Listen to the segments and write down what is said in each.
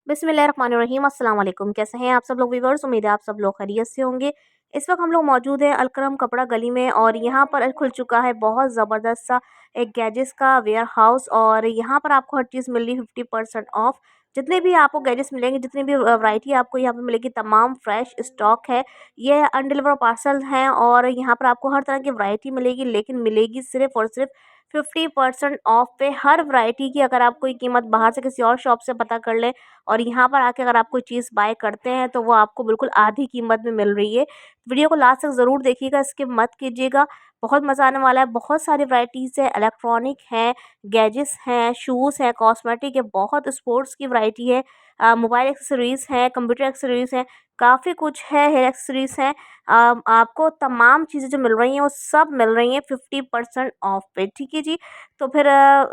बिस्मिल्लाहिर्रहमानिर्रहीम अस्सलाम वालेकुम। कैसे हैं आप सब लोग व्यूअर्स? उम्मीद है आप सब लोग खैरियत से होंगे। इस वक्त हम लोग मौजूद हैं अलकरम कपड़ा गली में और यहाँ पर खुल चुका है बहुत ज़बरदस्त सा एक गैजेट्स का वेयर हाउस और यहाँ पर आपको हर चीज़ मिल रही है 50% ऑफ। जितने भी आपको गैजेट्स मिलेंगे, जितनी भी वैरायटी आपको यहाँ पर मिलेगी, तमाम फ्रेश स्टॉक है। ये अनडिलीवर पार्सल हैं और यहाँ पर आपको हर तरह की वैरायटी मिलेगी, लेकिन मिलेगी सिर्फ और सिर्फ 50% ऑफ पे। हर वैरायटी की अगर आप कोई कीमत बाहर से किसी और शॉप से पता कर लें और यहाँ पर आके अगर आप कोई चीज़ बाय करते हैं तो वो आपको बिल्कुल आधी कीमत में मिल रही है। वीडियो को लास्ट तक ज़रूर देखिएगा, स्किप मत कीजिएगा, बहुत मज़ा आने वाला है। बहुत सारी वैरायटीज़ है, इलेक्ट्रॉनिक हैं, गैजेट्स हैं, शूज़ हैं, कॉस्मेटिक है, बहुत स्पोर्ट्स की वैरायटी है, मोबाइल एक्सेसरीज़ हैं, कंप्यूटर एक्सेसरीज़ हैं, काफ़ी कुछ है, हेयर एक्सेसरीज़ हैं। आपको तमाम चीज़ें जो मिल रही हैं वो सब मिल रही हैं 50% ऑफ पे। ठीक है जी, तो फिर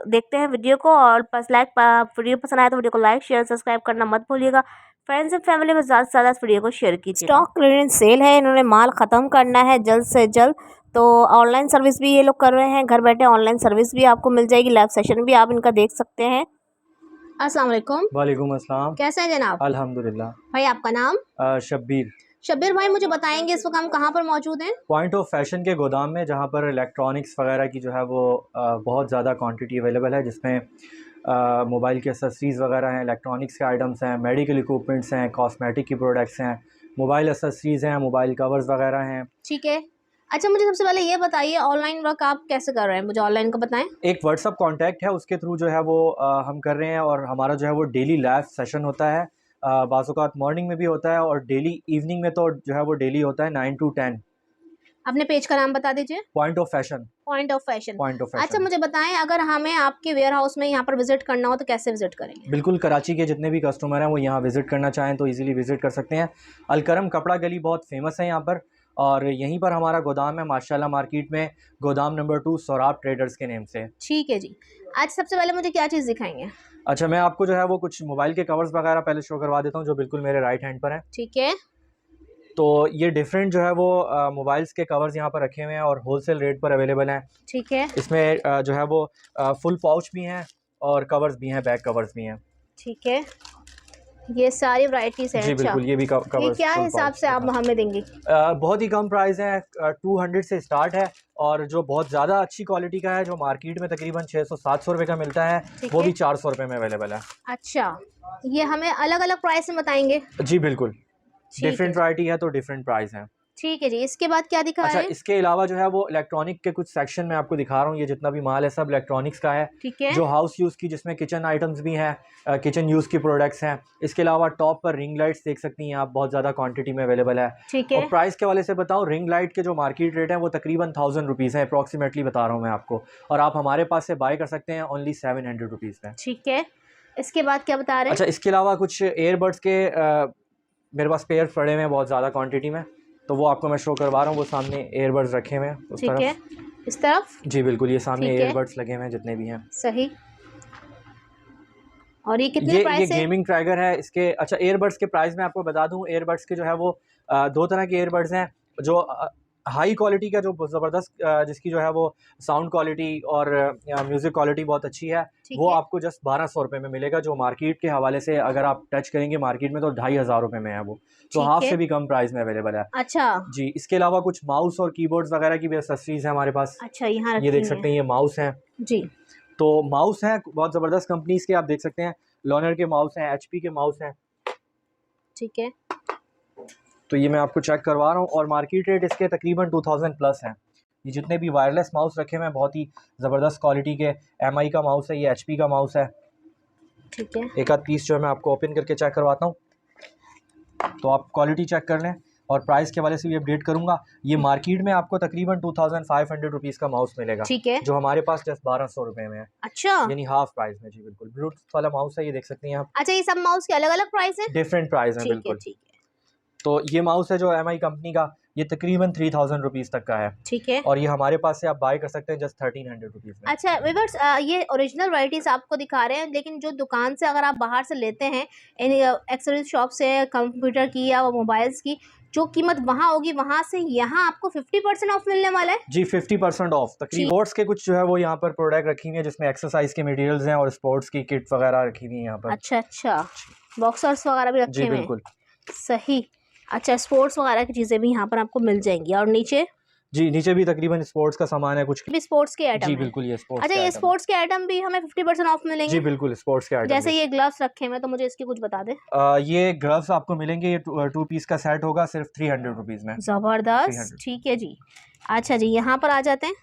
देखते हैं वीडियो को। और वीडियो पसंद आया तो वीडियो को लाइक शेयर सब्सक्राइब करना मत भूलिएगा। फ्रेंड्स एंड फैमिली में ज़्यादा से ज़्यादा इस वीडियो को शेयर कीजिए। स्टॉक क्लियरेंस सेल है, इन्होंने माल ख़त्म करना है जल्द से जल्द। तो ऑनलाइन सर्विस भी ये लोग कर रहे हैं, घर बैठे ऑनलाइन सर्विस भी आपको मिल जाएगी, लाइव सेशन भी आप इनका देख सकते हैं। अस्सलाम वालेकुम। वालेकुम अस्सलाम। कैसे हैं जनाब? अल्हम्दुलिल्लाह। भाई आपका नाम? शब्बीर। शब्बीर भाई, मुझे बताएंगे इस वक्त हम कहाँ पर मौजूद हैं? पॉइंट ऑफ फैशन के गोदाम में, जहाँ पर इलेक्ट्रॉनिक्स वगैरह की जो है वो बहुत ज़्यादा क्वांटिटी अवेलेबल है, जिसमें मोबाइल के एक्सेसरीज़ वगैरह हैं, इलेक्ट्रॉनिक्स के आइटम्स हैं, मेडिकल इक्विपमेंट्स हैं, कॉस्मेटिक की प्रोडक्ट्स हैं, मोबाइल एक्सेसरीज़ हैं, मोबाइल कवर्स वगैरह हैं। ठीक है। अच्छा, मुझे सबसे पहले ये बताइए ऑनलाइन वर्क आप कैसे कर रहे हैं, मुझे ऑनलाइन का बताएं। एक व्हाट्सअप कॉन्टैक्ट है, उसके थ्रू जो है वो हम कर रहे हैं और हमारा जो है वो डेली लाइव सेशन होता है। बाज़ औक़ात मॉर्निंग में भी होता है और डेली इवनिंग में तो जो है वो डेली होता है 9 to 10। अपने पेज का नाम बता दीजिए। Point of fashion. Point of fashion. Point of fashion. अच्छा, मुझे बताएं अगर हमें आपके वेयर हाउस में यहाँ पर विजिट करना हो तो कैसे विजिट करेंगे? बिल्कुल, कराची के जितने भी कस्टमर हैं वो यहाँ विज़िट करना चाहें तो इजीली विज़िट कर सकते हैं। अलकरम कपड़ा गली बहुत फेमस है यहाँ पर और यहीं पर हमारा गोदाम है माशाल्लाह मार्केट में, गोदाम नंबर 2 सोराब ट्रेडर्स के नेम से। ठीक है जी। आज सबसे पहले मुझे क्या चीज़ दिखाएंगे? अच्छा, मैं आपको जो है वो कुछ मोबाइल के कवर्स वगैरह पहले शो करवा देता हूँ, जो बिल्कुल मेरे राइट हैंड पर हैं। ठीक है। तो ये डिफरेंट जो है वो मोबाइल्स के कवर्स यहाँ पर रखे हुए हैं और होलसेल रेट पर अवेलेबल हैं। ठीक है। इसमें जो है वो फुल पाउच भी हैं और कवर्स भी हैं, बैक कवर्स भी हैं। ठीक है, ये सारी वैरायटीज़ हैं। जी अच्छा, बिल्कुल, ये भी कवर्स ये क्या फुल हिसाब पाउच से आप हमें देंगी? बहुत ही कम प्राइस है, 200 से स्टार्ट है और जो बहुत ज़्यादा अच्छी क्वालिटी का है, जो मार्केट में तकरीबन 600-700 रुपये का मिलता है, वो भी 400 रुपये में अवेलेबल है। अच्छा, ये हमें अलग अलग प्राइस में बताएंगे? जी बिल्कुल, डिफरेंट वैरायटी है तो डिफरेंट प्राइस है। ठीक है जी। इसके बाद क्या दिखा अच्छा, रहे हैं? इसके अलावा जो है वो इलेक्ट्रॉनिक के कुछ सेक्शन में आपको दिखा रहा हूँ। ये जितना भी माल है सब इलेक्ट्रॉनिक्स का है। ठीक है। जो हाउस यूज़ की, जिसमें किचन आइटम्स भी हैं, किचन यूज़ की प्रोडक्ट्स हैं। इसके अलावा टॉप पर रिंग लाइट्स देख सकती हैं आप, बहुत ज़्यादा क्वांटिटी में अवेलेबल है। ठीक है। और प्राइस के हवाले से बताऊँ, रिंग लाइट के जो मार्केट रेट है वो तकरीबन 1000 रुपीज़ है, अप्रॉक्सीमेटली बता रहा हूँ मैं आपको, और आप हमारे पास से बाय कर सकते हैं ओनली 700 रुपीज़ में। ठीक है। इसके बाद क्या बता रहे हैं? अच्छा, इसके अलावा कुछ एयरबड्स के मेरे पास पेयर पड़े हुए हैं बहुत ज़्यादा क्वांटिटी में, तो वो आपको मैं शो करवा रहा हूँ। वो सामने एयरबड्स रखे हुए हैं उस ठीक है, तरफ। इस तरफ? जी बिल्कुल, ये सामने ठीक है। एयरबड्स लगे हुए हैं जितने भी हैं। सही। और ये कितने प्राइस है? गेमिंग ट्रैकर है इसके। अच्छा, एयरबड्स के प्राइस मैं आपको बता दूं, एयरबड्स के जो है वो दो तरह के एयरबड्स हैं। जो हाई क्वालिटी का, जो ज़बरदस्त जिसकी जो है वो साउंड क्वालिटी और म्यूज़िक क्वालिटी बहुत अच्छी है, वो आपको जस्ट 1200 रुपये में मिलेगा। जो मार्केट के हवाले से अगर आप टच करेंगे मार्केट में तो 2500 रुपये में है वो, तो हाफ से भी कम प्राइस में अवेलेबल है। अच्छा जी, इसके अलावा कुछ माउस और कीबोर्ड्स वगैरह की भी एक्सेसरीज है हमारे पास। अच्छा, यहाँ ये देख सकते हैं, ये माउस हैं जी। तो माउस हैं बहुत ज़बरदस्त कंपनीज़ के, आप देख सकते हैं। लॉनर के माउस हैं, HP के माउस हैं। ठीक है, तो ये मैं आपको चेक करवा रहा हूँ और मार्केट रेट इसके तकरीबन 2000 प्लस हैं। ये जितने भी वायरलेस माउस रखे हुए हैं बहुत ही ज़बरदस्त क्वालिटी के। MI का माउस है, ये HP का माउस है। ठीक है। एक आध पीस जो है मैं आपको ओपन करके चेक करवाता हूँ, तो आप क्वालिटी चेक कर लें और प्राइस के वाले से भी अपडेट करूँगा। ये मार्केट में आपको तकरीबन 2500 रुपीज़ का माउस मिलेगा। ठीक है। जो हमारे पास जस्ट 1200 रुपये में है। अच्छा, यानी हाफ प्राइस में। जी बिल्कुल, ब्लूटूथ वाला माउस है, ये देख सकती हैं आप। अच्छा, ये सब माउस के अलग अलग प्राइस है? डिफरेंट प्राइस है बिल्कुल। ठीक है। तो ये माउस है जो MI कंपनी का, ये तकरीबन 3000 रुपीज़ तक का है। ठीक है। और ये हमारे पास से आप बाय कर सकते हैं जस्ट 1300 रुपीज़ में। अच्छा व्यूअर्स, ये ओरिजिनल वैराइटीज आपको दिखा रहे हैं, लेकिन जो दुकान से अगर आप बाहर से लेते हैं एक्सेसरीज शॉप से, कंप्यूटर की या मोबाइल्स की, जो कीमत वहाँ होगी वहाँ से यहाँ आपको 50% ऑफ मिलने वाला है। जी 50% ऑफ। तकरीबन स्पोर्ट्स के कुछ जो है वो यहाँ पर प्रोडक्ट रखी हुई है, जिसमें एक्सरसाइज के मटेरियल्स हैं और स्पोर्ट्स की किट वगैरह रखी हुई है यहाँ पर। अच्छा अच्छा, बॉक्सर्स वगैरह भी जी रखे हुए हैं। बिल्कुल। सही। अच्छा, स्पोर्ट्स वगैरह की चीज़ें भी यहाँ पर आपको मिल जाएंगी। और नीचे जी, नीचे भी तकरीबन स्पोर्ट्स का सामान है कुछ। भी स्पोर्ट्स के जी आइटम है। बिल्कुल, ये स्पोर्ट्स अच्छा, के ये आइटम है। स्पोर्ट्स के आइटम भी हमें 50% ऑफ जी मिलेंगे। बिल्कुल, स्पोर्ट्स के आइटम जैसे भी। ये ग्लव्स रखे हुए हैं, तो मुझे इसकी कुछ बता दे। ये ग्लव्स आपको मिलेंगे, ये 2 पीस का सेट होगा सिर्फ 300 रुपीज़ में। ज़बरदस्त, 300। ठीक है जी। अच्छा जी, यहाँ पर आ जाते हैं।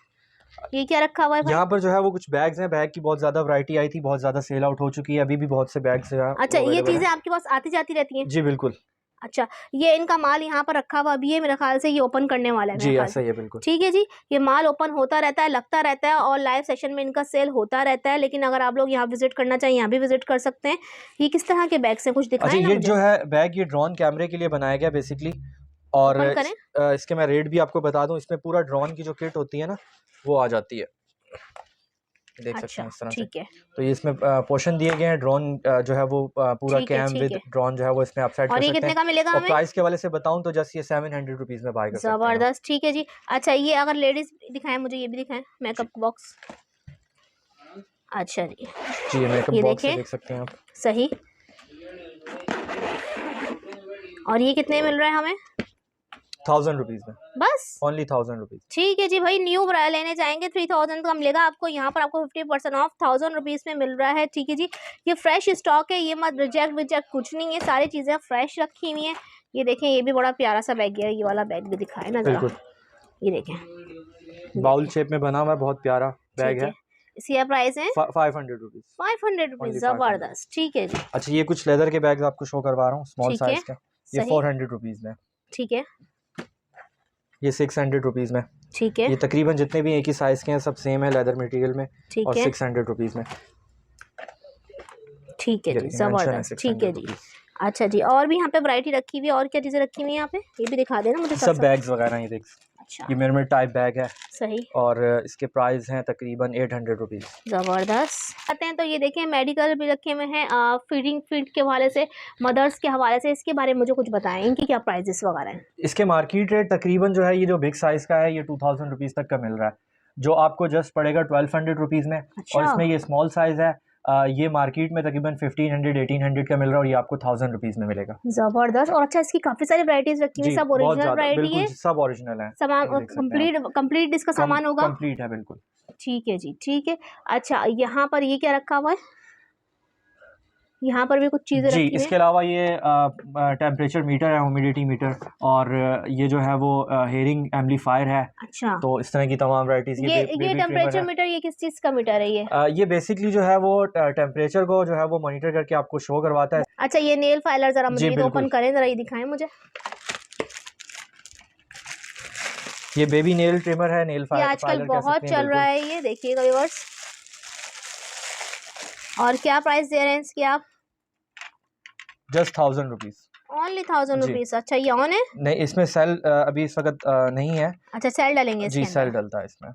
ये क्या रखा हुआ है भाई? यहाँ पर जो है वो कुछ बैग्स हैं, बैग की बहुत ज़्यादा वैरायटी आई थी, बहुत ज़्यादा सेल आउट हो चुकी है, अभी भी बहुत से बैग्स जो है अच्छा, वो ये अवेलेबल चीज़ें हैं। आपके पास आती जाती रहती हैं? जी बिल्कुल। अच्छा, ये इनका माल यहाँ पर रखा हुआ अभी है, मेरे ख्याल से ये ओपन करने वाला है मेरे जी ख्याल ऐसा से। ही है बिल्कुल। ठीक है जी, ये माल ओपन होता रहता है, लगता रहता है और लाइव सेशन में इनका सेल होता रहता है। लेकिन अगर आप लोग यहाँ विजिट करना चाहिए, यहाँ भी विजिट कर सकते हैं। ये किस तरह के बैग्स हैं, कुछ अच्छा, दिखाएं ना ये मुझे। जो है बैग, ये ड्रोन कैमरे के लिए बनाया गया बेसिकली। और ओपन करें। इसके मैं रेट भी आपको बता दूं, इसमें पूरा ड्रोन की जो किट होती है ना वो आ जाती है, देख सकते अच्छा, हैं इस तरह से। ठीक है। तो ये इसमें पोर्शन दिए गए हैं, ड्रोन जो है वो पूरा ठीक है, कैम ठीक विद है। ड्रोन जो है वो इसमें आप सेट कर और ये सकते कितने हैं। का मिलेगा और हमें? प्राइस के हवाले से बताऊं तो जस्ट ये 700 रुपीज़ में बाय कर सकते हैं आप। ज़बरदस्त, ठीक है जी। अच्छा, ये अगर लेडीज़ दिखाएं मुझे, ये भी दिखाएं, मेकअप बॉक्स। अच्छा जी, जी, ये मेकअप ये बॉक्स है, देखें। देख सकते हैं आप। सही। और ये कितने मिल रहा है हमें? 1000 रुपीज़ में, बस। Only 1000 rupees. ठीक है जी भाई, न्यू ब्रा लेने जाएंगे 3000 का मिलेगा आपको। यहाँ पर आपको 50% ऑफ 1000 रुपीज़ में मिल रहा है। ठीक है जी, ये फ्रेश स्टॉक है, ये मत रिजेक्ट विजेक्ट कुछ नहीं है, सारी चीज़ें फ्रेश रखी हुई हैं। ये देखें, ये भी बड़ा प्यारा सा बैग है, ये वाला बैग भी दिखाए ना ज़रा। बिल्कुल, ये देखें, बाउल शेप में बना हुआ है, बहुत प्यारा बैग ठीक है। है। इसकी क्या प्राइस है? 500 रुपीज़, 500 रुपीज़। ओनली 500। ज़बरदस्त, ठीक है जी। अच्छा, ये कुछ लेदर के बैग्स आपको शो करवा रहा हूँ, स्मॉल ठीक है, साइज़ का। ये सही। 400 रुपीज़ में, ठीक है, ये 600 रुपीज़ में। ठीक है, ये तकरीबन जितने भी एक ही साइज़ के हैं सब सेम है लेदर मटेरियल में, ठीक और है, 600 रुपीज़ में। ठीक है ये जी, देखिए, मेंशन है ज़बरदस्त, ठीक है 600 जी। रुपीज़। अच्छा जी, और भी यहाँ पे वैरायटी रखी हुई है, और क्या चीज़ें रखी हुई हैं यहाँ पे, ये भी दिखा देना मुझे साथ सब साथ। बैग्स वगैरह ये देख, अच्छा, ये मिरर टाइप बैग है, सही। और इसके प्राइस हैं तकरीबन 800 रुपीज़। ज़बरदस्त। आते हैं तो ये देखें, मेडिकल भी रखे हुए हैं, फीडिंग फीड के हवाले से, मदर्स के हवाले से। इसके बारे में मुझे कुछ बताएं, इनकी क्या प्राइजेस वगैरह हैं? इसके मार्केट रेट तकरीबन जो है, ये जो बिग साइज़ का है ये 2000 रुपीज़ तक का मिल रहा है, जो आपको जस्ट पड़ेगा 1200 रुपीज़ में। और अच्छा, इसमें ये स्मॉल साइज़ है, ये मार्केट में तकरीबन 1500 1800 का मिल रहा है, और ये आपको 1000 रुपीज़ में मिलेगा। ज़बरदस्त। और अच्छा, इसकी काफ़ी सारी वैरायटीज़ रखी हुई जी, हैं, सब बहुत ओरिजिनल ज़्यादा, वैरायटी बिल्कुल है। सब ओरिजिनल है, सामान ये देख सकते हैं आप। कंप्लीट कंप्लीट इसका सामान होगा। कंप्लीट है बिल्कुल। ठीक है जी, ठीक है। अच्छा, यहाँ पर ये क्या रखा हुआ है? यहाँ पर भी कुछ चीज़ें जी, रखी हुई हैं। इसके अलावा ये टेम्परेचर मीटर है, ह्यूमिडिटी मीटर, और ये जो है वो हेयरिंग एम्पलीफायर है। अच्छा, तो इस तरह की तमाम वैराइटीज़, ये बेबी ट्रिमर टेम्परेचर है। मीटर, ये किस चीज़ का मीटर है ये? ये बेसिकली जो है वो टेम्परेचर को जो है वो मॉनिटर करके आपको शो करवाता है। अच्छा, ये नेल फाइलर, ज़रा मुझे जी ये तो बिल्कुल, ओपन करें, ज़रा ये दिखाएं मुझे। ये बेबी नेल ट्रिमर है, नेल ये आजकल फाइलर कह बहुत सकते हैं चल रहा बिल्कुल। है, ये देखिएगा व्यूअर्स। और क्या प्राइस दे रहे हैं इसकी आप? Just 1000 rupees. ओनली 1000 जी, रुपीज़। अच्छा, ये ऑन है? नहीं इसमें सेल अभी इस वक्त नहीं है। अच्छा, सेल डालेंगे जी, इसके सेल अंदर। डलता है इसमें।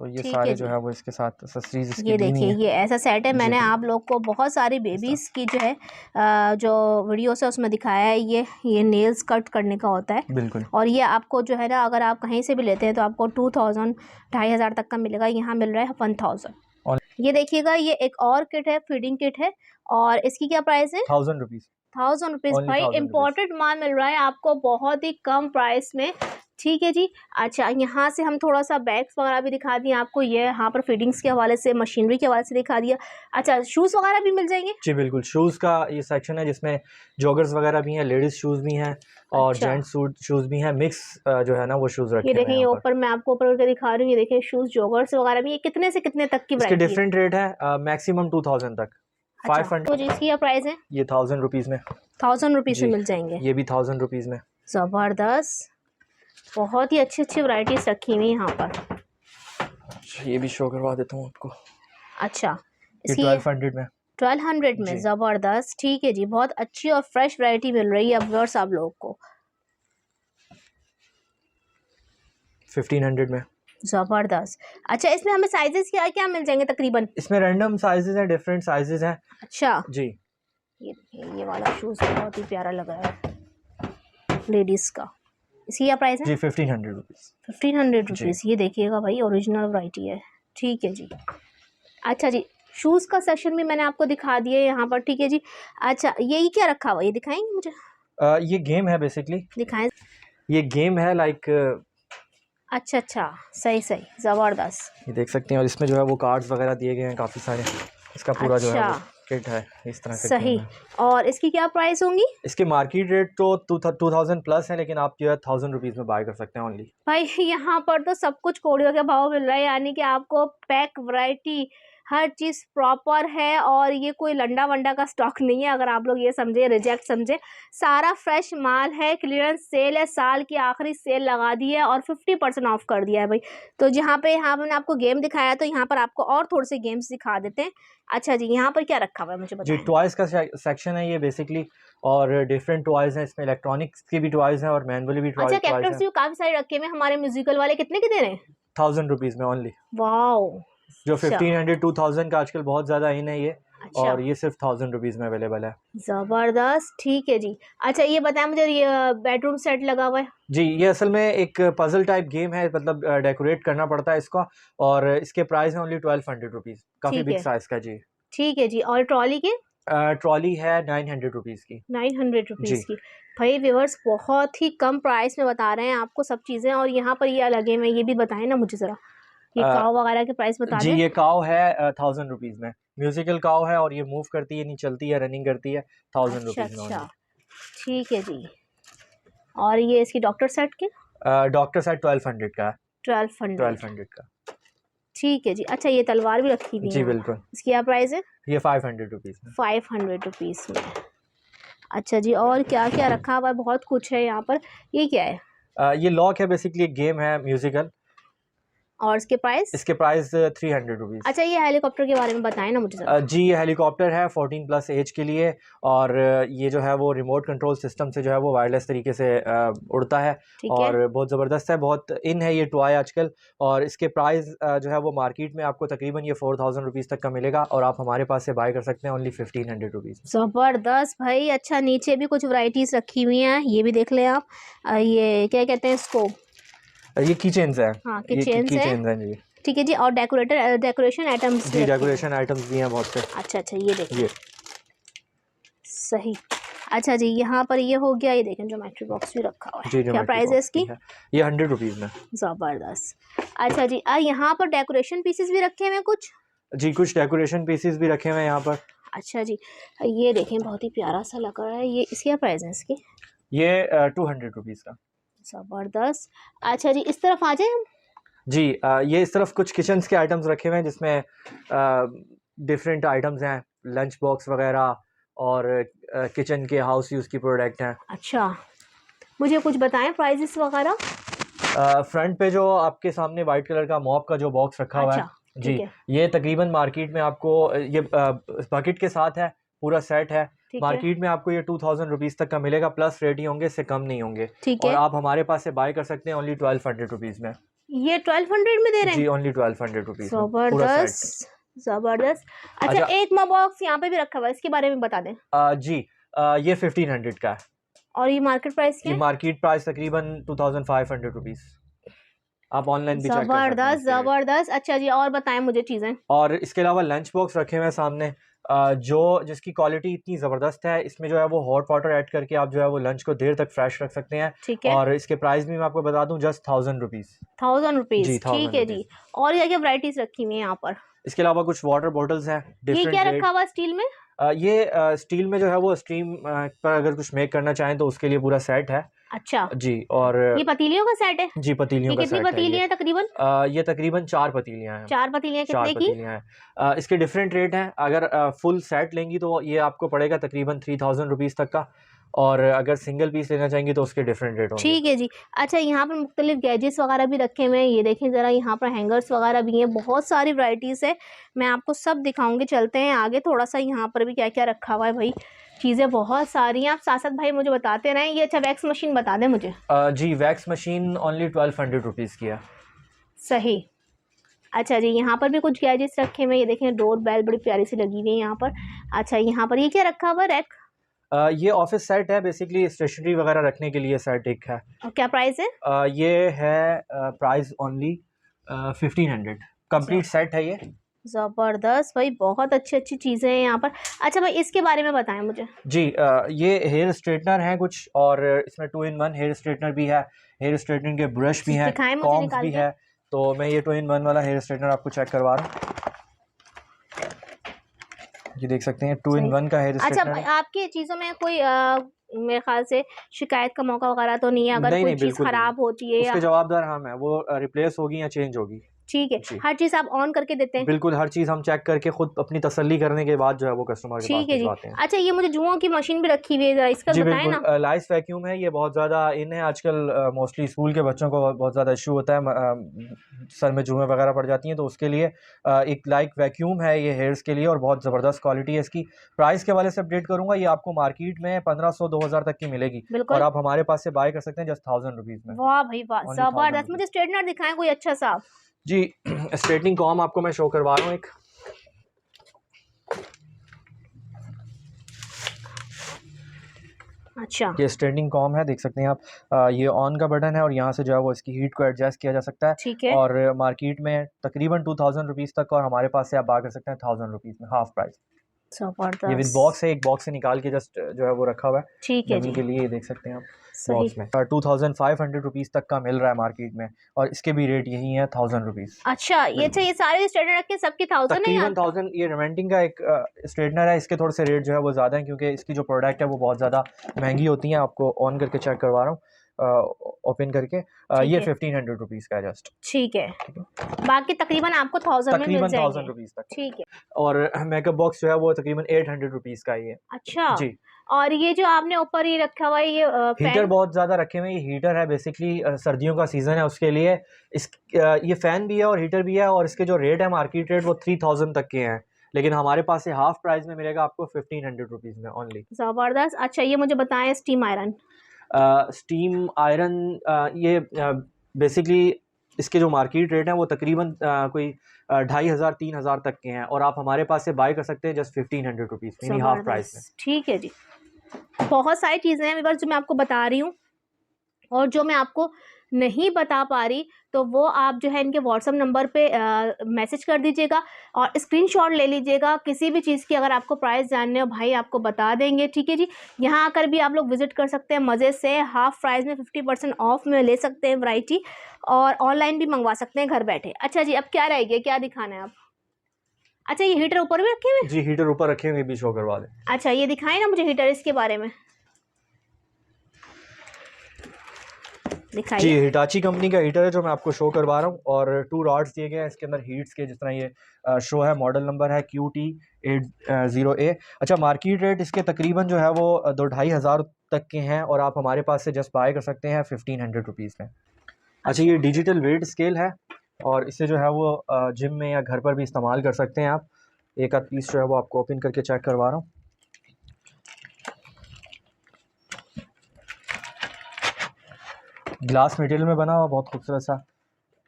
तो ये ठीक है सारे जो जी, है वो इसके साथ एक्सेसरीज इसकी ये दी हुई देखिए, हैं। ये ऐसा सेट है। जी मैंने आप लोग को बहुत सारी इस तरह। बेबीज़ की जो है जो वीडियोस है उसमें दिखाया है। ये नेल्स कट करने का होता है। बिल्कुल। और ये आपको जो है ना, अगर आप कहीं से भी लेते हैं तो आपको 2000 2500 तक का मिलेगा। यहाँ मिल रहा है 1000। और ये देखिएगा, ये एक और किट है, फीडिंग किट है। और इसकी क्या प्राइस है? 1000 रुपीज़, 1000 रुपीज़। ओनली भाई, 1000 रुपीज़। इम्पोर्टेड माल मिल रहा है आपको बहुत ही कम प्राइस में। ठीक है जी। अच्छा, यहाँ से हम थोड़ा सा बैग्स वगैरह भी दिखा दिए आपको। ये यहाँ पर फिटिंग्स के हवाले से, मशीनरी के हवाले से दिखा दिया। अच्छा, शूज़ वगैरह भी मिल जाएंगे? जी बिल्कुल, शूज़ का ये सेक्शन है जिसमें जॉगर्स वगैरह भी हैं, लेडीज़ शूज़ भी हैं, और अच्छा, जेंट्स शूज़ भी हैं, मिक्स जो है ना वो शूज़ ये रखे हुए देखें, हैं ये यहाँ पर। ऊपर मैं आपको ऊपर करके दिखा रही हूँ। ये देखें, शूज़ जॉगर्स वगैरह भी। ये कितने से कितने तक की इसके वैरायटी है? डिफरेंट रेट है, मैक्सिमम 2000 तक। अच्छा, 500, तो जी इसकी क्या प्राइस है? ये 1000 रुपीज़ में। 1000 रुपीज़ जी, में मिल जाएंगे। ये भी 1000 रुपीज़ में। ज़बरदस्त। बहुत ही अच्छी अच्छी वैरायटीज़ रखी हुई हैं यहाँ पर। ये भी शो करवा देता हूँ आपको, अच्छा, ये इसकी 1200 में। 1200 में। जी, ज़बरदस्त, ठीक है जी। बहुत अच्छी और फ्रेश वैरायटी मिल रही है अब व्यूअर्स आप लोगों को। 1500 में। ज़बरदस्त। अच्छा, इसमें हमें साइजेस क्या क्या मिल जाएंगे तकरीबन? इसमें रैंडम साइजेस हैं, डिफरेंट साइजेस हैं। अच्छा, जी, ये देखिए, ये वाला शूज़ बहुत ही प्यारा लगा है, लेडीज़ का। इसकी क्या प्राइस है? जी 1500 रुपीज़। 1500 जी, रुपीज़। ये देखिएगा भाई, ओरिजिनल वैरायटी है। ठीक है जी। अच्छा जी, शूज़ का सेक्शन भी मैंने आपको दिखा दिया यहाँ पर, ठीक है जी। अच्छा ये क्या रखा हुआ है, ये दिखाएंगे मुझे? ये गेम है बेसिकली, दिखाएं। ये गेम है लाइक, अच्छा अच्छा, सही सही, ज़बरदस्त। ये देख सकते हैं। और इसमें जो है वो कार्ड्स वगैरह दिए गए हैं काफ़ी सारे। इसका पूरा जो है अच्छा वो किट है, इस तरह का सही। गेम है। और इसकी क्या प्राइस होंगी? इसके मार्केट रेट तो 2000 प्लस है, लेकिन आप जो है 1000 रुपीज़ में बाय कर सकते हैं ओनली। भाई यहाँ पर तो सब कुछ कोड़ियों के भाव मिल रहा है, यानी कि आपको पैक वैरायटी हर चीज़ प्रॉपर है, और ये कोई लंडा वंडा का स्टॉक नहीं है, अगर आप लोग ये समझे रिजेक्ट समझे। सारा फ्रेश माल है, क्लियरेंस सेल है, साल की आखिरी सेल लगा दी है और 50% ऑफ कर दिया है भाई। तो जहाँ पे यहाँ मैंने आपको गेम दिखाया, तो यहाँ पर आपको और थोड़े से गेम्स दिखा देते हैं। अच्छा जी, यहाँ पर क्या रखा हुआ है मुझे जी, बताएं। टॉयज़ का सेक्शन है ये बेसिकली, और डिफरेंट टॉयज़ हैं इसमें। इलेक्ट्रॉनिक्स के भी टॉयज़ हैं और मैनुअली भी अच्छा, टॉयज़ कैरेक्टर्स हैं। भी काफ़ी सारे रखे हुए हैं हमारे म्यूजिकल वाले, कितने के दे रहे हैं? 1000 रुपीज़ में ओनली। वाओ। जो अच्छा 1500 2000 का आजकल बहुत ज़्यादा इन है ये, अच्छा, और ये सिर्फ 1000 रुपीज़ में अवेलेबल है। जबरदस्त, ठीक है जी। अच्छा ये बताएं मुझे, ये बेडरूम सेट लगा हुआ है। जी, ये असल में एक पज़ल टाइप गेम है, मतलब डेकोरेट करना पड़ता है इसका, और इसके प्राइस है ओनली 1200 रुपीज़। काफ़ी ठीक बिग है, साइज़ का जी। ठीक है जी। और ट्रॉली के? ट्रॉली है 900 रुपीज़ की। 900 जी। रुपीज़ की। भाई व्यूअर्स बहुत ही कम प्राइस में बता रहे हैं आपको सब चीज़ें। और यहाँ पर ये अलग है, मैं ये भी बताएं ना मुझे ज़रा, ये अ, काव वगैरह के प्राइस बता जी, दें। ये काव है 1000 रुपीज़ में। म्यूज़िकल काव है और ये मूव करती है, नहीं चलती है, रनिंग करती है। 1000 अच्छा रुपीज़ में अच्छा, ओनली। ठीक है जी। और ये इसकी डॉक्टर सेट के? डॉक्टर साइड 1200 का है। 1200। 1200 का। ठीक है जी। अच्छा ये तलवार भी रखी हुई है जी यहाँ पर, बिल्कुल। इसकी क्या प्राइस है? ये 500 रुपीज़ में। 500 रुपीज़ में। अच्छा जी, और क्या क्या रखा हुआ है? बहुत कुछ है यहाँ पर। ये क्या है? ये लॉक है, बेसिकली एक गेम है म्यूज़िकल। और इसके प्राइस? इसके प्राइस 300 रुपीज़। अच्छा ये हेलीकॉप्टर के बारे में बताएं ना मुझे ज़रा। जी, ये हेलीकॉप्टर है 14 प्लस एज के लिए, और ये जो है वो रिमोट कंट्रोल सिस्टम से जो है वो वायरलेस तरीके से उड़ता है, ठीक है, और बहुत ज़बरदस्त है, बहुत इन है ये टॉय आजकल। और इसके प्राइस जो है वो मार्केट में आपको तकरीबन ये 4000 रुपीज़ तक का मिलेगा, और आप हमारे पास से बाय कर सकते हैं ओनली 1500 रुपीज़ में। ज़बरदस्त भाई। अच्छा नीचे भी कुछ वैरायटीज़ रखी हुई हैं, ये भी देख लें आप। ये क्या कहते हैं इसको? ये की चेन्स हैं। हाँ ये किचेन्स की है, चेन्स हैं जी। ठीक है जी। और डेकोरेशन आइटम्स भी जी, रखे हैं। डेकोरेशन आइटम्स भी हैं बहुत से। अच्छा अच्छा, ये देखें, ये सही। अच्छा जी, यहाँ पर ये हो गया, ये देखें ज्योमेट्री बॉक्स भी रखा हुआ है। जी, क्या ज्योमेट्री प्राइस है बॉक्स भी इसकी? है। ये 100 रुपीज़ में। ज़बरदस्त। अच्छा जी, यहाँ पर डेकोरेशन पीसेस भी रखे हुए हैं कुछ? जी, कुछ डेकोरेशन पीसेस भी रखे हुए हैं यहाँ पर। अच्छा जी, ये देखें बहुत ही प्यारा सा लग रहा है। ये इसकी क्या प्राइस है इसकी? ये 200 रुपीज़ का। ज़बरदस्त। अच्छा जी, इस तरफ आ जाए हम। जी, ये इस तरफ कुछ किचन्स के आइटम्स रखे हुए हैं, जिसमें डिफरेंट आइटम्स हैं, लंच बॉक्स वगैरह, और किचन के हाउस यूज़ की प्रोडक्ट हैं। अच्छा, मुझे कुछ बताएं प्राइजेस वगैरह। फ्रंट पे जो आपके सामने वाइट कलर का मॉप का जो बॉक्स रखा हुआ है, अच्छा जी, ठीक है, ये तकरीबन मार्केट में आपको ये बकेट के साथ है, पूरा सेट है। ठीक है, मार्केट में आपको ये 2000 रुपीज़ तक का मिलेगा, प्लस रेट ही होंगे, इससे कम नहीं होंगे। ठीक और है। आप हमारे पास से बाय कर सकते हैं ओनली 1200 रुपीज़ में। ये 1200 में दे रहे जी, हैं? ओनली 1200 रुपीज़ में पूरा सेट। ज़बरदस्त, ज़बरदस्त। अच्छा अच्छा, एक बॉक्स यहाँ पे भी रखा हुआ है, इसके बारे में बता दें। जी, ये 1500 का है। और ये मार्केट प्राइस क्या ये है? मार्केट प्राइस तकरीबन 2500 रुपीज़। आप ऑनलाइन भी चेक कर सकते हैं ज़बरदस्त इसके रेट। ज़बरदस्त। अच्छा जी, और बताएं मुझे चीज़ें। और इसके अलावा लंच बॉक्स रखे हुए हैं सामने, जिसकी क्वालिटी इतनी ज़बरदस्त है, इसमें जो है वो हॉट वाटर ऐड करके आप जो है वो लंच को देर तक फ्रेश रख सकते हैं। ठीक है, और इसके प्राइस भी मैं आपको बता दूं, जस्ट 1000 रुपीज़। 1000 रुपीज़, जी, ठीक 1000 है रुपीज़। जी। और क्या क्या वराइटीज़ रखी हुई हैं यहाँ पर? इसके अलावा कुछ वाटर बॉटल्स हैं, ये क्या डिफरेंट रखा रेट। हुआ है स्टील में? ये स्टील में जो है वो स्टीम पर अगर कुछ मेक करना चाहें तो उसके लिए पूरा सेट है। अच्छा, जी, और ये पतीलियों का सेट है? जी, पतीलियों ये का कितनी सेट है ये। पतीलियाँ हैं तकरीबन? ये तकरीबन 4 पतीलियाँ हैं। 4 पतीलियाँ 4 कितने की? पतीलियाँ हैं। इसके डिफरेंट रेट हैं। अगर फुल सेट लेंगी तो ये आपको पड़ेगा तकरीबन 3000 रुपीज़ तक का, और अगर सिंगल पीस लेना चाहेंगी तो उसके डिफरेंट रेट होंगे। ठीक है जी। अच्छा यहाँ पर मुख्तलिफ गैजेट्स वगैरह भी रखे हुए हैं, ये देखें ज़रा, यहाँ पर हैंगर्स वगैरह भी हैं, बहुत सारी वैरायटीज़ है। मैं आपको सब दिखाऊंगी, चलते हैं आगे थोड़ा सा। यहाँ पर भी क्या क्या रखा हुआ है भाई, चीज़ें बहुत सारी हैं। आप साथ साथ भाई मुझे बताते रहें। ये अच्छा वैक्स मशीन बता दें मुझे। जी, वैक्स मशीन ओनली 1200 रुपीज़ की है। सही। अच्छा जी, यहाँ पर भी कुछ गैजेट्स रखे हुए हैं, ये देखें डोर बेल बड़ी प्यारी सी लगी हुई है यहाँ पर। अच्छा यहाँ पर ये क्या रखा हुआ है? रैक? ये ऑफिस सेट है, बेसिकली स्टेशनरी वगैरह रखने के लिए सेट एक है। और क्या प्राइस है? ये है प्राइस ओनली 1500। कंप्लीट सेट है ये। ज़बरदस्त भाई, बहुत अच्छी-अच्छी चीज़ें हैं यहाँ पर। अच्छा भाई, इसके बारे में बताएँ मुझे। जी ये हेयर स्ट्रेटनर हैं कुछ, और इसमें 2 इन 1 हेयर स्ट्रेटनर भी है, हेयर स्ट्रेटनिंग के ब्रश भी हैं, दिखाएँ मुझे कॉम्ब्स निकाल भी के। है। तो मैं ये 2 इन 1 वाला हेयर स्ट्रेटनर आपको चेक करवा रहा हूँ। ये देख सकते हैं 2 इन सही। 1 का हेयर अच्छा, स्ट्रेटनर है। आपकी चीज़ों में कोई मेरे ख़्याल से शिकायत का मौका वगैरह तो नहीं है, अगर नहीं, कोई नहीं, चीज़ बिल्कुल भी नहीं। ख़राब होती है उसके या जवाबदार हम हैं, वो रिप्लेस होगी या चेंज होगी। ठीक है, जी। हर चीज़ आप ऑन करके देते हैं? बिल्कुल, हर चीज़ हम चेक करके खुद अपनी तसल्ली करने के बाद जो है वो कस्टमर के पास ठीक है जी। भिजवाते हैं। अच्छा, ये मुझे जुओं की मशीन भी रखी हुई है, ज़रा इसका जी, बताएँ बिल्कुल ना? लाइस वैक्यूम है, ये बहुत ज़्यादा इन है आजकल। मोस्टली स्कूल के बच्चों को बहुत ज़्यादा इश्यू होता है, सर में जुएँ वगैरह पड़ जाती हैं, तो उसके लिए एक लाइक वैक्यूम है ये हेयर्स के लिए, और बहुत ज़बरदस्त क्वालिटी है इसकी। प्राइस के हवाले से अपडेट करूँगा, ये आपको मार्केट में 1500-2000 तक की मिलेगी, और बिल्कुल। आप हमारे पास से बाय कर सकते हैं जस्ट ₹1000 में, वाह भई वाह! ओनली ज़बरदस्त। ₹1000। मुझे स्ट्रेटनर दिखाएँ कोई अच्छा-सा। जी स्ट्रेटनिंग कॉम्ब आपको मैं शो करवा रहा हूँ एक। अच्छा, ये स्ट्रेटनिंग कॉम्ब है, देख सकते हैं आप। ये ऑन का बटन है, और यहाँ से जो है वो इसकी हीट को एडजस्ट किया जा सकता है, ठीक है। और मार्केट में तकरीबन ₹2000 तक, और हमारे पास से आप बाय कर सकते हैं ₹1000 में, हाफ प्राइस। ये विद बॉक्स ज़बरदस्त। है, एक बॉक्स से निकाल के जस्ट जो है वो रखा हुआ है ठीक है डेमो जी, के लिए, ये देख सकते हैं आप सही। बॉक्स में। 2500 तक का मिल रहा है मार्केट में, और इसके भी रेट यही है ₹1000। अच्छा, ये सारे स्ट्रेटनर रखे सबके 1000 है या तकरीबन 1000। ये रेमेंटिंग का एक स्ट्रेटनर है, इसके थोड़े से रेट जो है वो ज़्यादा है, क्योंकि इसकी जो प्रोडक्ट है वो बहुत ज़्यादा महंगी होती है। आपको ऑन करके चेक करवा रहा हूँ, ओपन करके। ठीक ये है, ₹1500 का है जस्ट। ठीक है। ठीक है, बाकी तकरीबन आपको 1000 में मिल तकरीबन जाएँगे। ₹1000 तक। ठीक है। और मेकअप बॉक्स जो है वो तकरीबन ₹800 का ही है। अच्छा, जी। और ये जो आपने ऊपर ये रखा हुआ है ये हीटर फैन? बहुत ज़्यादा रखे हुए हैं, ये हीटर है बेसिकली, सर्दियों का सीज़न है उसके लिए। ये फ़ैन भी है और हीटर भी है, और इसके जो रेट है मार्केट रेट वो 3000 तक के हैं, लेकिन हमारे पास से हाफ प्राइस में मिलेगा आपको ₹1500 में ओनली। ज़बरदस्त। अच्छा, ये मुझे बताएँ स्टीम आयरन। स्टीम आयरन, ये बेसिकली इसके जो मार्केट रेट हैं वो तकरीबन कोई 2500 3000 तक के हैं, और आप हमारे पास से बाय कर सकते हैं जस्ट ₹1500 में, यानी हाफ प्राइस में। ज़बरदस्त, ठीक है जी। बहुत सारी चीज़ें हैं व्यूअर्स जो मैं आपको बता रही हूँ, और जो मैं आपको नहीं बता पा रही, तो वो आप जो है इनके व्हाट्सएप नंबर पे मैसेज कर दीजिएगा और स्क्रीनशॉट ले लीजिएगा। किसी भी चीज़ की अगर आपको प्राइस जानने हो, भाई आपको बता देंगे, ठीक है जी। यहाँ आकर भी आप लोग विज़िट कर सकते हैं मज़े से, हाफ़ प्राइस में 50% ऑफ में ले सकते हैं वैरायटी, और ऑनलाइन भी मंगवा सकते हैं घर बैठे। अच्छा जी, अब क्या रह गया, क्या दिखाना है अब? अच्छा, ये हीटर ऊपर भी रखे हुए हैं? जी, हीटर ऊपर रखे हुए भी शो करवा दें। अच्छा, ये दिखाएँ ना मुझे हीटर, इसके बारे में जी, दिखाइए। हिटाची कंपनी का हीटर है जो मैं आपको शो करवा रहा हूँ, और 2 रॉड्स दिए गए हैं इसके अंदर हीट्स के, जिस तरह ये शो है। मॉडल नंबर है QT80A। अच्छा, मार्केट रेट इसके तकरीबन जो है वो 2-2500 तक के हैं, और आप हमारे पास से जस्ट बाय कर सकते हैं ₹1500 में। अच्छा, अच्छा, ये डिजिटल वेट स्केल है, और इससे जो है वो जिम में या घर पर भी इस्तेमाल कर सकते हैं आप। एक आध पीस जो है वो आपको ओपन करके चेक करवा रहा हूँ। ग्लास मटेरियल में बना हुआ बहुत खूबसूरत सा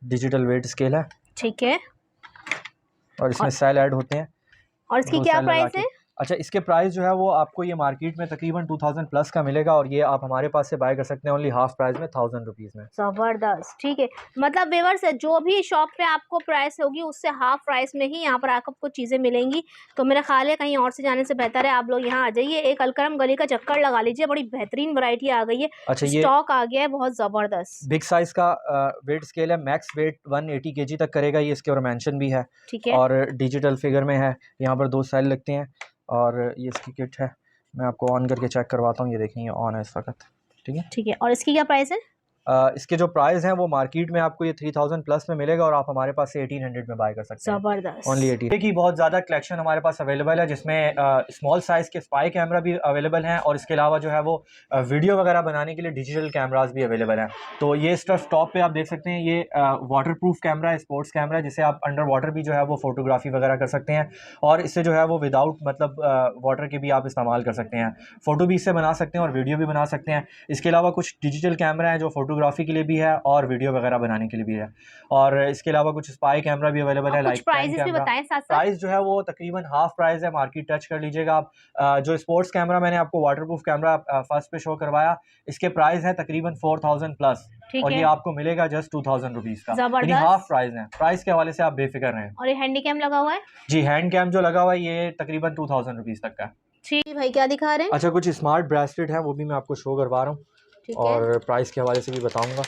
डिजिटल वेट स्केल है, ठीक है। और इसमें और सेल ऐड होते हैं, और इसकी 2 क्या सेल लगा प्राइस के। है? अच्छा, इसके प्राइस जो है वो आपको ये मार्केट में तकरीबन 2000 प्लस का मिलेगा, और ये आप हमारे पास से बाय कर सकते हैं ओनली हाफ प्राइस में ₹1000 में। ज़बरदस्त, ठीक है। मतलब व्यूअर्स, जो भी शॉप पे आपको प्राइस होगी उससे हाफ प्राइस में ही यहाँ पर आपको चीज़ें मिलेंगी। तो मेरा ख़्याल है कहीं और से जाने से बेहतर है आप लोग यहाँ आ जाइए, एक अलकरम गली का चक्कर लगा लीजिए। बड़ी बेहतरीन वैरायटी आ गई है, अच्छा, ये स्टॉक आ गया है बहुत ज़बरदस्त। बिग साइज़ का वेट स्केल है, मैक्स वेट 180 केजी तक करेगा ये, इसके ऊपर मेंशन भी है, ठीक है, और डिजिटल फिगर में है। यहाँ पर 2 सेल लगते हैं, और ये इसकी किट है। मैं आपको ऑन करके चेक करवाता हूँ, ये देखें ये ऑन है इस वक़्त। ठीक है। ठीक है। और इसकी क्या प्राइस है? इसके जो प्राइस हैं वो मार्केट में आपको ये 3000 प्लस में मिलेगा, और आप हमारे पास से 1800 में बाय कर सकते हैं ओनली। ज़बरदस्त। 18 की बहुत ज़्यादा कलेक्शन हमारे पास अवेलेबल है, जिसमें स्मॉल साइज़ के स्पाई कैमरा भी अवेलेबल हैं, और इसके अलावा जो है वो वीडियो वगैरह बनाने के लिए डिजिटल कैमरास भी अवेलेबल हैं। तो ये स्टफ टॉप पे आप देख सकते हैं, ये वाटर प्रूफ कैमरा है, स्पोर्ट्स कैमरा है, जिसे आप अंडर वाटर भी जो है वो फोटोग्राफी वगैरह कर सकते हैं, और इससे जो है वो विदाउट मतलब वाटर के भी आप इस्तेमाल कर सकते हैं। फ़ोटो भी इससे बना सकते हैं और वीडियो भी बना सकते हैं। इसके अलावा कुछ डिजिटल कैमरा है जो फोटो फोटोग्राफी के लिए भी है और वीडियो वगैरह बनाने के लिए भी है। और इसके अलावा कुछ स्पाई कैमरा भी अवेलेबल है, लाइक प्राइस भी बताएं साथ साथ। प्राइस जो है वो तकरीबन हाफ प्राइस है, मार्केट टच कर लीजिएगा आप। जो स्पोर्ट्स कैमरा मैंने आपको वाटरप्रूफ कैमरा फर्स्ट पे शो करवाया, इसके प्राइस है तकरीबन 4000 प्लस, और ये आपको मिलेगा जस्ट 2000 रुपीज का, यानी हाफ प्राइस है। प्राइस के हवाले से आप बेफिक्र रहें। और ये हैंडी कैम लगा हुआ है जी, हैंड कैम जो लगा हुआ है ये तकरीबन 2000 रुपीज तक का है। ठीक भाई, क्या दिखा रहे हैं? अच्छा, कुछ स्मार्ट ब्रेसलेट है, वो भी मैं आपको शो करवा रहा हूँ और प्राइस के हवाले से भी बताऊंगा।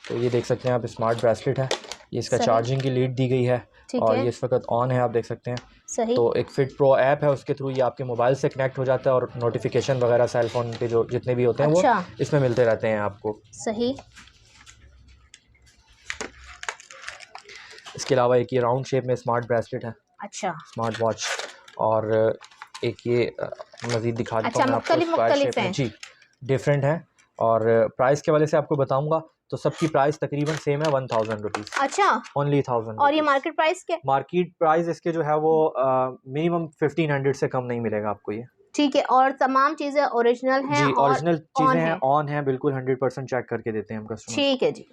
तो ये देख सकते हैं आप, स्मार्ट ब्रेसलेट है, ये इसका चार्जिंग की लीड दी गई है और ये इस वक्त ऑन है, आप देख सकते हैं। सही। तो एक फिट प्रो ऐप है, उसके थ्रू ये आपके मोबाइल से कनेक्ट हो जाता है और नोटिफिकेशन वगैरह सेल फोन के जो जितने भी होते हैं वो इसमें मिलते रहते हैं आपको। सही। इसके अलावा एक ये राउंड शेप में स्मार्ट ब्रेसलेट है, अच्छा, स्मार्ट वॉच, और एक ये मज़ीद दिखा देता हूँ आपको, स्क्वायर शेप में जी, डिफरेंट है। और प्राइस के वाले से आपको बताऊंगा तो सबकी प्राइस तकरीबन सेम है, 1000 रुपीज़। अच्छा, ओनली 1000। और ये मार्केट प्राइस क्या? मार्केट प्राइस इसके जो है वो मिनिमम 1500 से कम नहीं मिलेगा आपको ये। ठीक है, और तमाम चीज़ें ओरिजिनल हैं? जी, ओरिजिनल चीज़ें हैं, ऑन है, बिल्कुल 100% चेक करके देते हैं हम कस्टमर। ठीक है जी।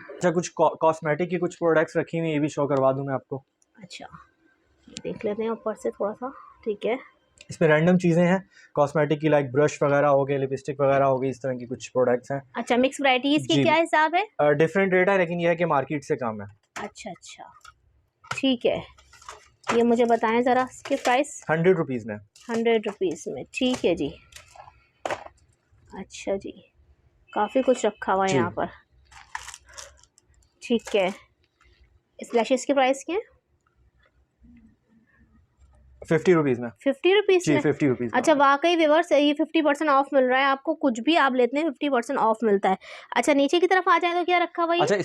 अच्छा, कुछ कॉस्मेटिक की कुछ प्रोडक्ट्स रखी हुई, ये भी शो करवा दूँ मैं आपको। अच्छा, देख लेते हैं ऊपर से थोड़ा सा। ठीक है, इसमें रैंडम चीज़ें हैं कॉस्मेटिक की, लाइक ब्रश वगैरह हो गए, लिपस्टिक वगैरह हो गई, इस तरह की कुछ प्रोडक्ट्स हैं। अच्छा, मिक्स वैरायटीज़ की क्या हिसाब है? डिफरेंट रेट है, लेकिन यह है कि मार्केट से कम है। अच्छा अच्छा, ठीक है, ये मुझे बताएं ज़रा इसके प्राइस। 100 रुपीज़ में। 100 रुपीज़ में, ठीक है जी। अच्छा जी, काफ़ी कुछ रखा हुआ है यहाँ पर। ठीक है, इस लैशेस के प्राइस क्या है? 50 रुपीज़ में। 50 रुपीज़ में? 50 रुपीज़। अच्छा, वाकई व्यूअर्स ये 50% ऑफ मिल रहा है आपको, कुछ भी आप लेते हैं 50% ऑफ मिलता है। अच्छा, नीचे की तरफ आ जाए तो क्या रखा हुआ है? अच्छा,